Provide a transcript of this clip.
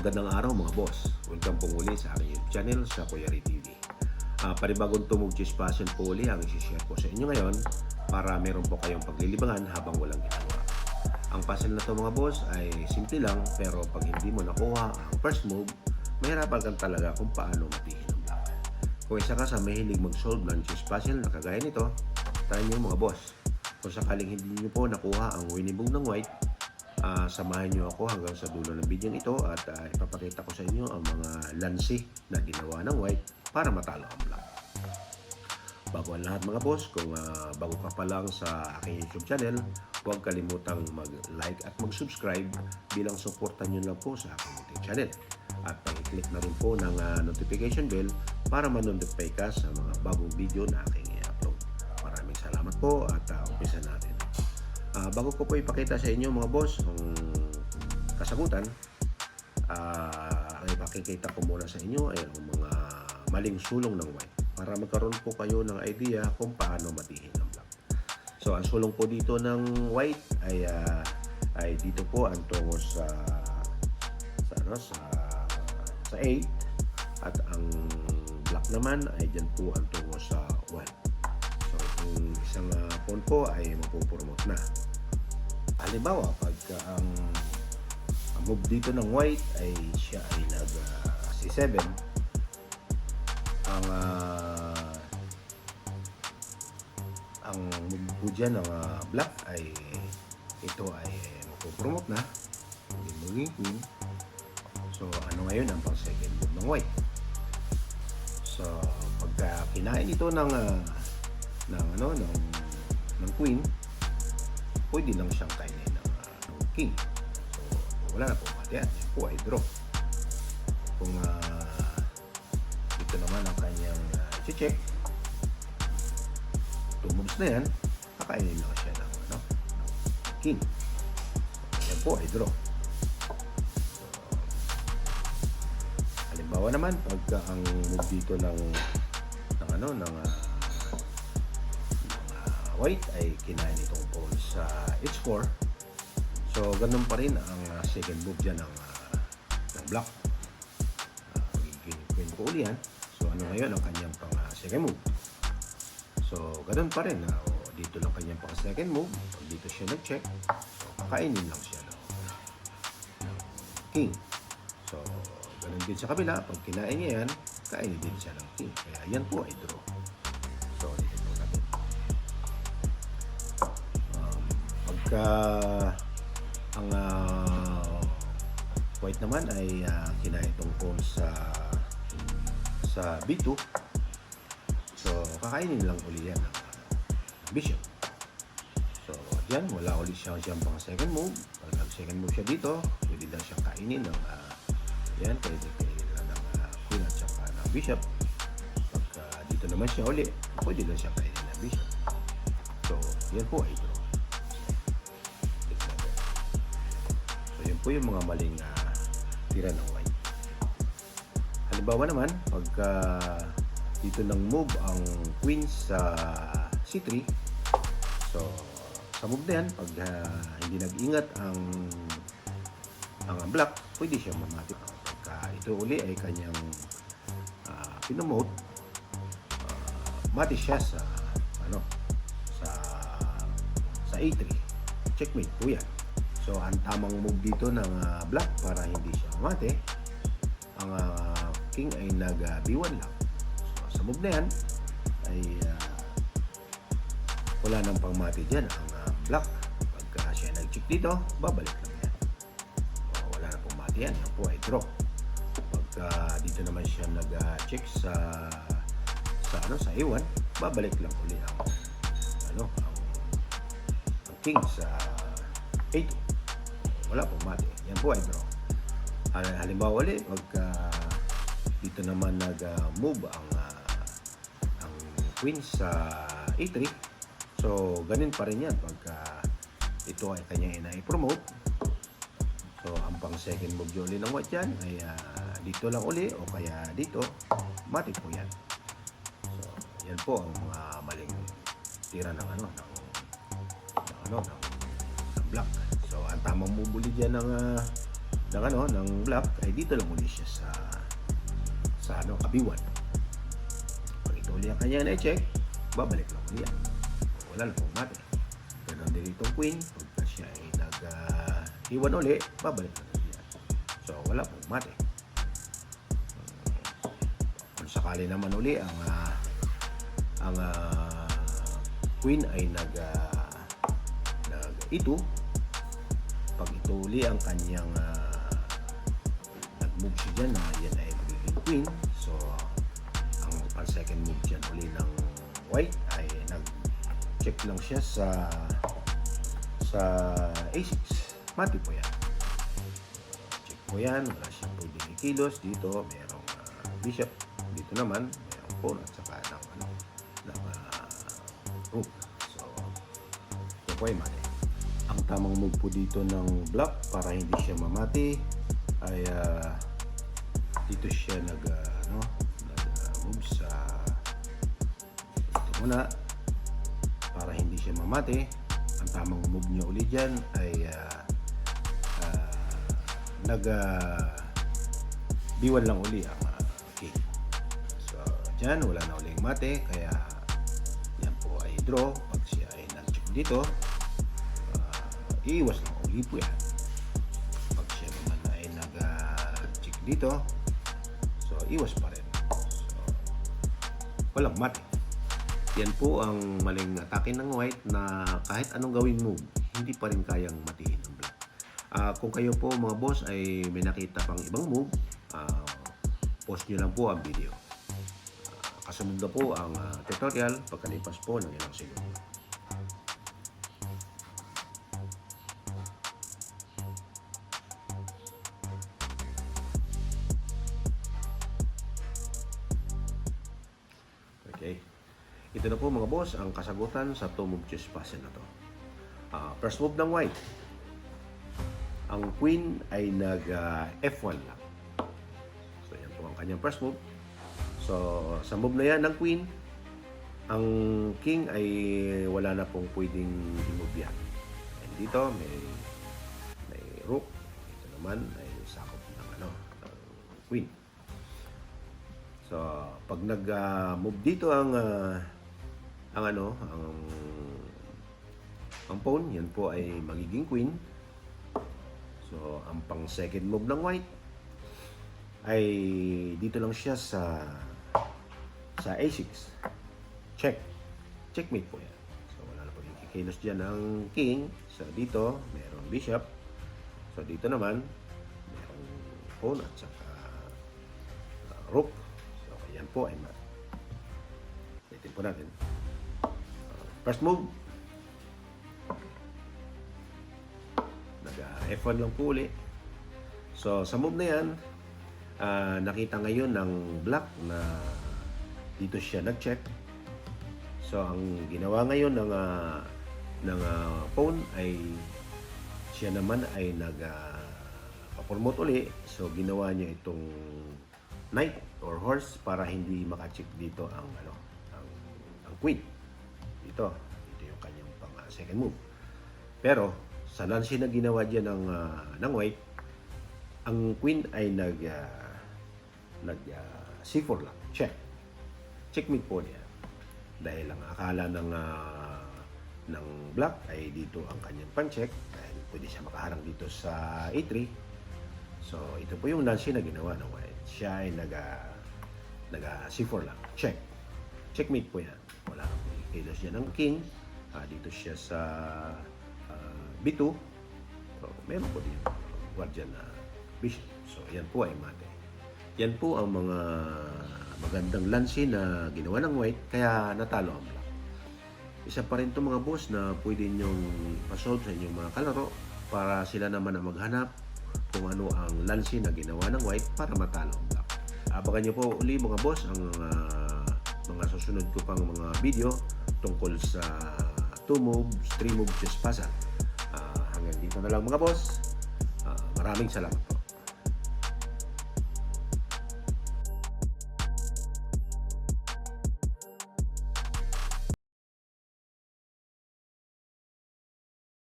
Magandang araw mga boss. Welcome po muli sa aking YouTube channel sa Kuya Ray TV. Panibagong tumog chess passion po uli ang isi-share ko sa inyo ngayon para meron po kayong paglilibangan habang walang ginagawa. Ang puzzle na to mga boss ay simple lang, pero pag hindi mo nakuha ang first move, mahirapan kang talaga kung paano matihin ang black. Kung isa ka sa mahilig mag-solve ng chess puzzle na kagaya nito, try nyo mga boss. Kung sakaling hindi nyo po nakuha ang winning move ng white, samahan nyo ako hanggang sa dulo ng video ito at ipapakita ko sa inyo ang mga lansi na ginawa ng white para matalo ang black. Bago ang lahat mga boss, kung bago ka pa lang sa aking YouTube channel, huwag kalimutang mag-like at mag-subscribe bilang suportan nyo lang po sa aking YouTube channel. At pag-click na rin po ng notification bell para ma-notify ka sa mga bagong video na aking i-upload. Maraming salamat po at umpisa natin. Bago ko po ipakita sa inyo mga boss ang kasagutan, ang ipakikita ko muna sa inyo ay ang mga maling sulong ng white para magkaroon po kayo ng idea kung paano matihin ang black. So ang sulong po dito ng white ay dito po ang tungo sa 8 at ang black naman ay dyan po ang tungo sa 1. So itong isang pawn po ay mapupromote na. Halimbawa, pagka ang move dito ng white ay siya ay nag C7, ang move po dyan ng black ay ito ay mapupromote na, hindi maging queen. So ano ngayon ang pang second move ng white? So pagka kinain ito ng queen, pwede lang siyang kainin ng king. So wala na po mati yan. Yan po ay draw. Kung ito naman ang kanyang check, 2 moves na yan, kakainin lang siya ng king. Yan po ay draw. So, halimbawa naman, pagka ang move dito ng white ay kinain itong pawn sa h4. So ganun pa rin ang second move dyan ng black. Queen po uli yan. So ano ngayon ang kanyang pang second move? So ganun pa rin. Dito lang kanyang pang second move. Pag dito siya nag-check, so kakainin lang siya ng king. So ganun din sa kabila. Pag kinain niya yan, kainin din siya ng king. Kaya yan po ay draw. So dito po natin. Pagka ang white naman ay kinain itong pawn sa b2, so kakainin lang uli yan ng bishop. So dyan wala ulit siyang pang second move. Pag nag second move siya dito, pwede lang siyang kainin ng yan, pwede kainin lang ng queen at saka ng bishop. Pagka dito naman siya uli, pwede lang siyang kainin ng bishop. So yan po ay draw. So yan po yung mga maling tira ng white. Halimbawa naman, pagka dito ng move ang queen sa c3, so sa move na yan, pag hindi nag-ingat ang black, pwede siya mamati. Pagka ito uli ay kanyang pinomote, mati siya sa a3. Checkmate po yan. So ang tamang move dito ng black para hindi siya mamati, ang king ay nag b1 lang. So sa move na yan ay wala nang pangmati dyan ang black. Pagka siya nag-check dito, babalik lang yan. So, wala nang pangmati yan. Yan po ay draw. Pagka dito naman siya nag-check sa a1, babalik lang uli ang king sa a2. Wala pong mati. Yan po ay draw. Halimbawa ulit, pagka dito naman nag-move ang queen sa a3, so ganun pa rin yan pagka ito ay kanya ina-promote. So ang pang second move ulit ng white yan ay dito lang uli o kaya dito, mati po yan. So yan po ang mga maling tira ng black. So ang tamang move ulit dyan ng ng black ay dito lang uli siya sa kabiwan. Pag ito uli ang kanya na-check, babalik lang uli yan. Wala na pong mate. Ganon din itong queen, pagka siya ay nag-iwan uli, babalik na uli yan. So wala pong mate. Kung sakali naman uli ang queen ay nag-E2, pag ito uli ang kanyang nag-move siya dyan na yan ay magiging queen. So ang second move dyan uli ng white ay nag-check lang siya sa A6. Mati po yan. Check po yan. Wala siyang pwedeng ikilos. Dito mayroong bishop. Dito naman mayroong pawn at saka ng rook. So ito po ay mati. Ang tamang move po dito ng black para hindi siya mamati ay dito siya nag-move sa ito muna para hindi siya mamati. Ang tamang move niya uli dyan ay B1 lang uli ang king. So dyan wala na uling mate, kaya yan po ay draw. Pag siya ay nag-check dito, iiwas lang uli po yan. Pag siya naman ay nag-check dito, so iwas pa rin. So walang mate. Yan po ang maling atake ng white na kahit anong gawing move, hindi pa rin kayang matiin ng black. Kung kayo po mga boss ay may nakita pang ibang move, post nyo lang po ang video. Kasunod na po ang tutorial pagkalipas po ng ilang segundo. Okay. Ito na po mga boss ang kasagutan sa 2-move chess puzzle na to. First move ng white. Ang queen ay nag-F1 lang. So yan po ang kanyang first move. So sa move na yan ng queen, ang king ay wala na pong pwedeng i-move yan. And dito may rook. Ito naman ay sakop ng queen. So pag nag-move dito ang pawn, yan po ay magiging queen. So ang pang second move ng white ay dito lang siya sa A6. Check. Checkmate po yan. So wala na po yung kikilos dyan ng king. So dito mayroong bishop. So dito naman mayroong pawn at saka rook. So yan po ay ulitin po natin. First move, nag-F1 lang po uli. So sa move na yan, nakita ngayon ng black na dito siya nag-check. So ang ginawa ngayon ng pawn ay siya naman ay nag-promote uli. So ginawa niya itong knight or horse para hindi maka-check dito ang queen. Ito yung kanyang pang second move. Pero sa lance na ginawa diyan ng white, ang queen ay nag C4 lang. Check. Checkmate po niya. Dahil ang akala ng black ay dito ang kanyang pan-check dahil pwede siya makaharang dito sa A3. So ito po yung lance na ginawa ng white. Siya ay nag C4 lang. Check. Checkmate po yan. Wala nang kilos niya ng king. Dito siya sa B2. So, meron po din guardian na bishop. So, yan po ay mate. Yan po ang mga magandang lance na ginawa ng white, kaya natalo ang black. Isa pa rin ito mga boss na pwede nyong pasolve sa inyong mga kalaro para sila naman ang maghanap kung ano ang lance na ginawa ng white para matalo ang black. Abangan nyo po uli mga boss ang mga susunod ko pang mga video tungkol sa 2-move, 3-move chess puzzle. Hanggang dito na lang mga boss. Maraming salamat po.